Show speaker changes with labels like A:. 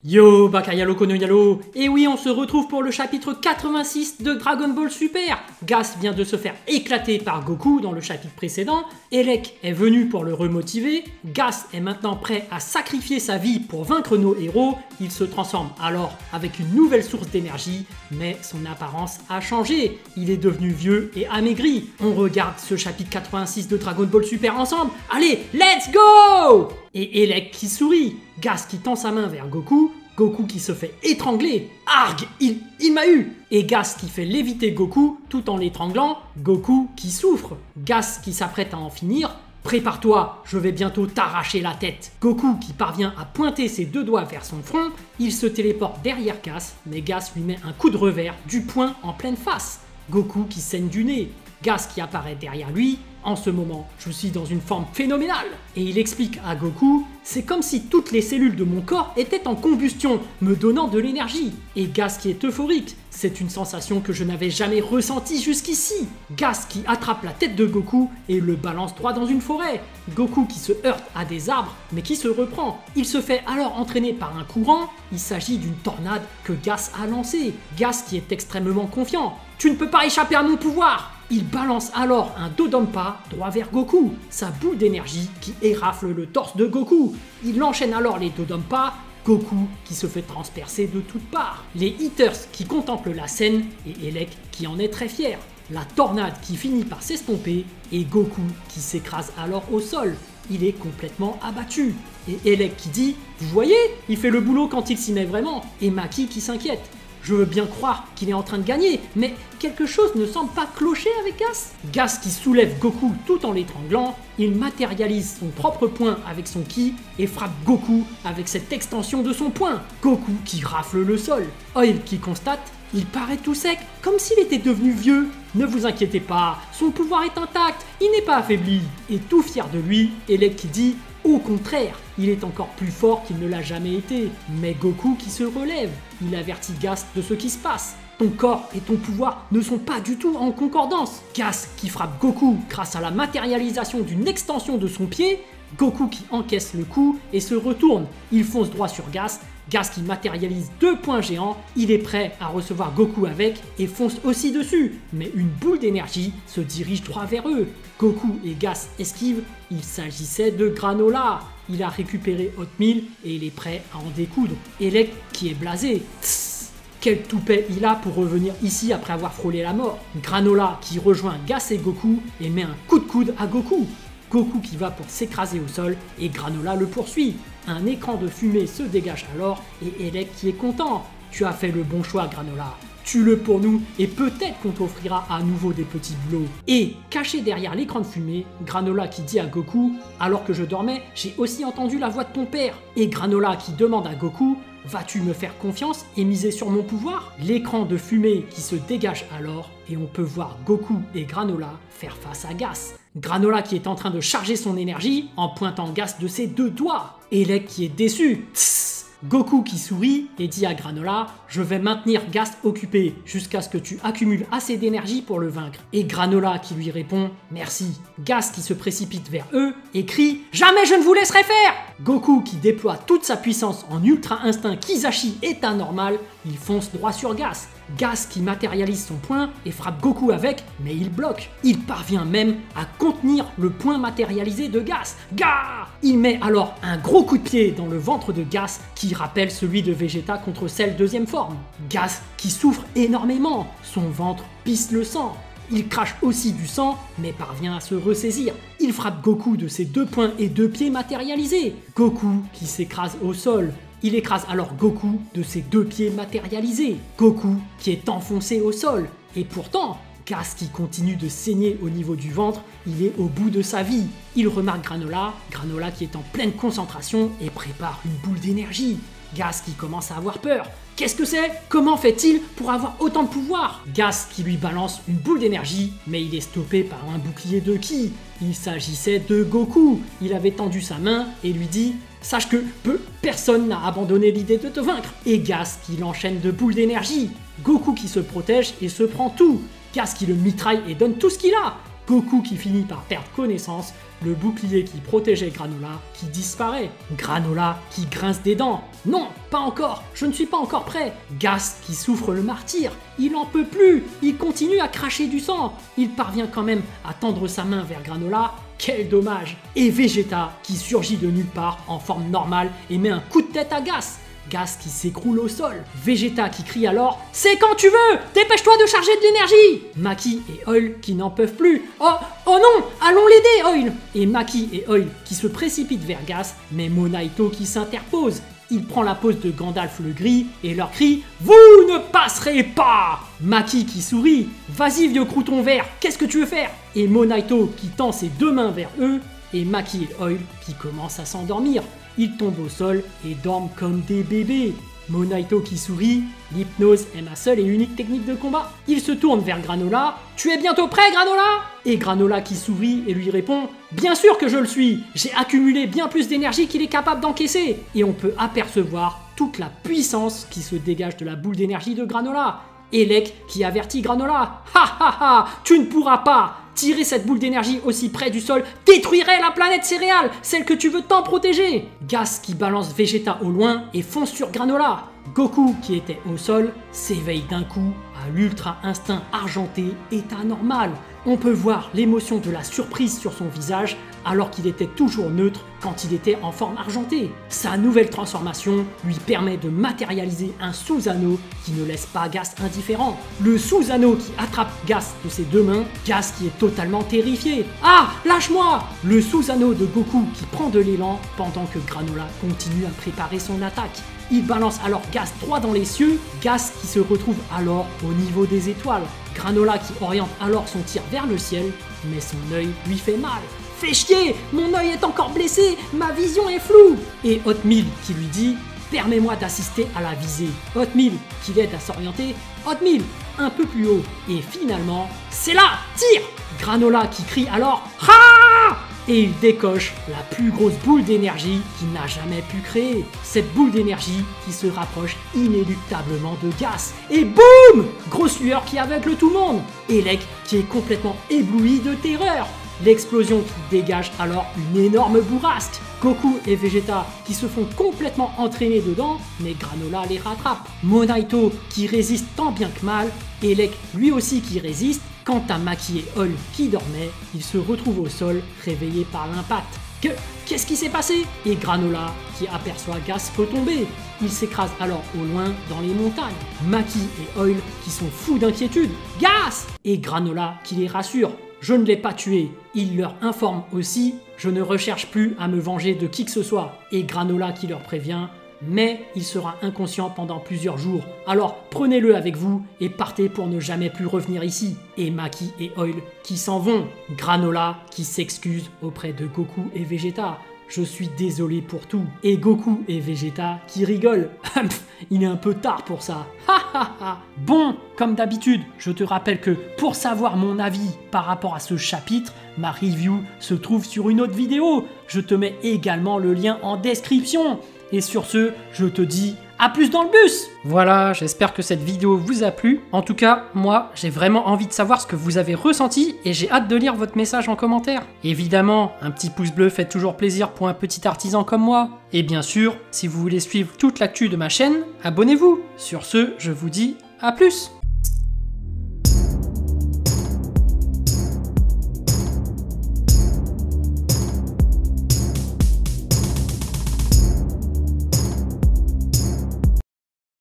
A: Yo, Bakayalo Konoyalo. Et oui, on se retrouve pour le chapitre 86 de Dragon Ball Super. Gas vient de se faire éclater par Goku dans le chapitre précédent. Elec est venu pour le remotiver. Gas est maintenant prêt à sacrifier sa vie pour vaincre nos héros. Il se transforme alors avec une nouvelle source d'énergie, mais son apparence a changé. Il est devenu vieux et amaigri. On regarde ce chapitre 86 de Dragon Ball Super ensemble. Allez, let's go! Et Elec qui sourit. Gas qui tend sa main vers Goku. Goku qui se fait étrangler. Arg, il m'a eu. Et Gas qui fait léviter Goku tout en l'étranglant. Goku qui souffre. Gas qui s'apprête à en finir. Prépare-toi, je vais bientôt t'arracher la tête. Goku qui parvient à pointer ses deux doigts vers son front. Il se téléporte derrière Gas, mais Gas lui met un coup de revers du poing en pleine face. Goku qui saigne du nez. Gas qui apparaît derrière lui. En ce moment, je suis dans une forme phénoménale. Et il explique à Goku, c'est comme si toutes les cellules de mon corps étaient en combustion, me donnant de l'énergie. Et Gas qui est euphorique, c'est une sensation que je n'avais jamais ressentie jusqu'ici. Gas qui attrape la tête de Goku et le balance droit dans une forêt. Goku qui se heurte à des arbres, mais qui se reprend. Il se fait alors entraîner par un courant. Il s'agit d'une tornade que Gas a lancée. Gas qui est extrêmement confiant. Tu ne peux pas échapper à mon pouvoir! Il balance alors un Dodonpa droit vers Goku, sa boule d'énergie qui érafle le torse de Goku. Il enchaîne alors les Dodonpa, Goku qui se fait transpercer de toutes parts. Les Hitters qui contemplent la scène et Elec qui en est très fier. La tornade qui finit par s'estomper et Goku qui s'écrase alors au sol. Il est complètement abattu. Et Elec qui dit « Vous voyez, il fait le boulot quand il s'y met vraiment » et Maki qui s'inquiète. Je veux bien croire qu'il est en train de gagner, mais quelque chose ne semble pas clocher avec Gas. Gas qui soulève Goku tout en l'étranglant, il matérialise son propre poing avec son ki et frappe Goku avec cette extension de son poing. Goku qui rafle le sol. Oil qui constate, il paraît tout sec, comme s'il était devenu vieux. Ne vous inquiétez pas, son pouvoir est intact, il n'est pas affaibli. Et tout fier de lui, Elec qui dit, au contraire, il est encore plus fort qu'il ne l'a jamais été. Mais Goku qui se relève, il avertit Gas de ce qui se passe. Ton corps et ton pouvoir ne sont pas du tout en concordance. Gas qui frappe Goku grâce à la matérialisation d'une extension de son pied. Goku qui encaisse le coup et se retourne. Il fonce droit sur Gas. Gas qui matérialise deux poings géants, il est prêt à recevoir Goku avec et fonce aussi dessus. Mais une boule d'énergie se dirige droit vers eux. Goku et Gas esquivent, il s'agissait de Granola. Il a récupéré Hotmeal et il est prêt à en découdre. Elec qui est blasé. Tss, quel toupet il a pour revenir ici après avoir frôlé la mort. Granola qui rejoint Gas et Goku et met un coup de coude à Goku. Goku qui va pour s'écraser au sol et Granola le poursuit. Un écran de fumée se dégage alors et Elec qui est content. Tu as fait le bon choix Granola. Tue-le pour nous et peut-être qu'on t'offrira à nouveau des petits boulots. Et caché derrière l'écran de fumée, Granola qui dit à Goku « Alors que je dormais, j'ai aussi entendu la voix de ton père. » Et Granola qui demande à Goku « Vas-tu me faire confiance et miser sur mon pouvoir ?» L'écran de fumée qui se dégage alors et on peut voir Goku et Granola faire face à Gas. Granola qui est en train de charger son énergie en pointant Gas de ses deux doigts. Elec qui est déçu. Tss. Goku qui sourit et dit à Granola « Je vais maintenir Gas occupé jusqu'à ce que tu accumules assez d'énergie pour le vaincre. » Et Granola qui lui répond « Merci. » Gas qui se précipite vers eux et crie « Jamais je ne vous laisserai faire !» Goku qui déploie toute sa puissance en ultra instinct Kizashi état normal, il fonce droit sur Gas. Gas qui matérialise son poing et frappe Goku avec, mais il bloque. Il parvient même à contenir le poing matérialisé de Gas. Gah! Il met alors un gros coup de pied dans le ventre de Gas qui rappelle celui de Vegeta contre Cell deuxième forme. Gas qui souffre énormément, son ventre pisse le sang. Il crache aussi du sang, mais parvient à se ressaisir. Il frappe Goku de ses deux poings et deux pieds matérialisés. Goku qui s'écrase au sol. Il écrase alors Goku de ses deux pieds matérialisés. Goku qui est enfoncé au sol. Et pourtant, Gas qui continue de saigner au niveau du ventre, il est au bout de sa vie. Il remarque Granola, Granola qui est en pleine concentration et prépare une boule d'énergie. Gas qui commence à avoir peur. Qu'est-ce que c'est? Comment fait-il pour avoir autant de pouvoir? Gas qui lui balance une boule d'énergie, mais il est stoppé par un bouclier de ki. Il s'agissait de Goku. Il avait tendu sa main et lui dit « Sache que personne n'a abandonné l'idée de te vaincre !» Et Gas qui l'enchaîne de boules d'énergie. Goku qui se protège et se prend tout. Gas qui le mitraille et donne tout ce qu'il a. Goku qui finit par perdre connaissance, le bouclier qui protégeait Granola qui disparaît, Granola qui grince des dents. Non, pas encore, je ne suis pas encore prêt. Gas qui souffre le martyre, il en peut plus, il continue à cracher du sang. Il parvient quand même à tendre sa main vers Granola, quel dommage. Et Vegeta qui surgit de nulle part en forme normale et met un coup de tête à Gas. Gas qui s'écroule au sol. Vegeta qui crie alors « C'est quand tu veux! Dépêche-toi de charger de l'énergie !» Maki et Oil qui n'en peuvent plus. « Oh non! Allons l'aider, Oil !» Et Maki et Oil qui se précipitent vers Gas, mais Monaito qui s'interpose. Il prend la pose de Gandalf le Gris et leur crie « Vous ne passerez pas !» Maki qui sourit « Vas-y vieux crouton vert, qu'est-ce que tu veux faire ?» Et Monaito qui tend ses deux mains vers eux, et Maki et Oil qui commencent à s'endormir. Ils tombent au sol et dorment comme des bébés. Monaito qui sourit, l'hypnose est ma seule et unique technique de combat. Il se tourne vers Granola, « Tu es bientôt prêt Granola ?» Et Granola qui sourit et lui répond, « Bien sûr que je le suis, j'ai accumulé bien plus d'énergie qu'il est capable d'encaisser. » Et on peut apercevoir toute la puissance qui se dégage de la boule d'énergie de Granola. Elec qui avertit Granola, « Ha ha ha, tu ne pourras pas ! Tirer cette boule d'énergie aussi près du sol détruirait la planète céréale, celle que tu veux tant protéger !» Gas qui balance Vegeta au loin et fonce sur Granola. Goku qui était au sol s'éveille d'un coup à l'ultra instinct argenté état normal. On peut voir l'émotion de la surprise sur son visage alors qu'il était toujours neutre quand il était en forme argentée. Sa nouvelle transformation lui permet de matérialiser un sous-anneau qui ne laisse pas Gas indifférent. Le sous-anneau qui attrape Gas de ses deux mains, Gas qui est totalement terrifié. « Ah, lâche-moi !» Le sous-anneau de Goku qui prend de l'élan pendant que Granola continue à préparer son attaque. Il balance alors Gas droit dans les cieux, Gas qui se retrouve alors au niveau des étoiles. Granola qui oriente alors son tir vers le ciel, mais son œil lui fait mal. « Fais chier, mon œil est encore blessé, ma vision est floue !» Et Hotmeal qui lui dit « Permets-moi d'assister à la visée !» Hotmeal qui l'aide à s'orienter, Hotmeal un peu plus haut. Et finalement, c'est là, tire ! Granola qui crie alors « Ha !» Et il décoche la plus grosse boule d'énergie qu'il n'a jamais pu créer. Cette boule d'énergie qui se rapproche inéluctablement de Gas. Et boum ! Grosse lueur qui aveugle tout le monde. Elec qui est complètement ébloui de terreur. L'explosion qui dégage alors une énorme bourrasque. Goku et Vegeta qui se font complètement entraîner dedans, mais Granola les rattrape. Monaito qui résiste tant bien que mal, Elec lui aussi qui résiste. Quant à Maki et Oil qui dormaient, ils se retrouvent au sol, réveillés par l'impact. Qu'est-ce qui s'est passé? Et Granola qui aperçoit Gas retomber. Il s'écrase alors au loin dans les montagnes. Maki et Oil qui sont fous d'inquiétude. Gas! Et Granola qui les rassure. Je ne l'ai pas tué. Il leur informe aussi, je ne recherche plus à me venger de qui que ce soit. Et Granola qui leur prévient, mais il sera inconscient pendant plusieurs jours. Alors prenez-le avec vous et partez pour ne jamais plus revenir ici. Et Maki et Oil qui s'en vont. Granola qui s'excuse auprès de Goku et Vegeta. Je suis désolé pour tout. Et Goku et Vegeta qui rigolent. Il est un peu tard pour ça. Bon, comme d'habitude, je te rappelle que pour savoir mon avis par rapport à ce chapitre, ma review se trouve sur une autre vidéo. Je te mets également le lien en description. Et sur ce, je te dis à plus dans le bus. Voilà, j'espère que cette vidéo vous a plu. En tout cas, moi, j'ai vraiment envie de savoir ce que vous avez ressenti et j'ai hâte de lire votre message en commentaire. Évidemment, un petit pouce bleu fait toujours plaisir pour un petit artisan comme moi. Et bien sûr, si vous voulez suivre toute l'actu de ma chaîne, abonnez-vous. Sur ce, je vous dis à plus.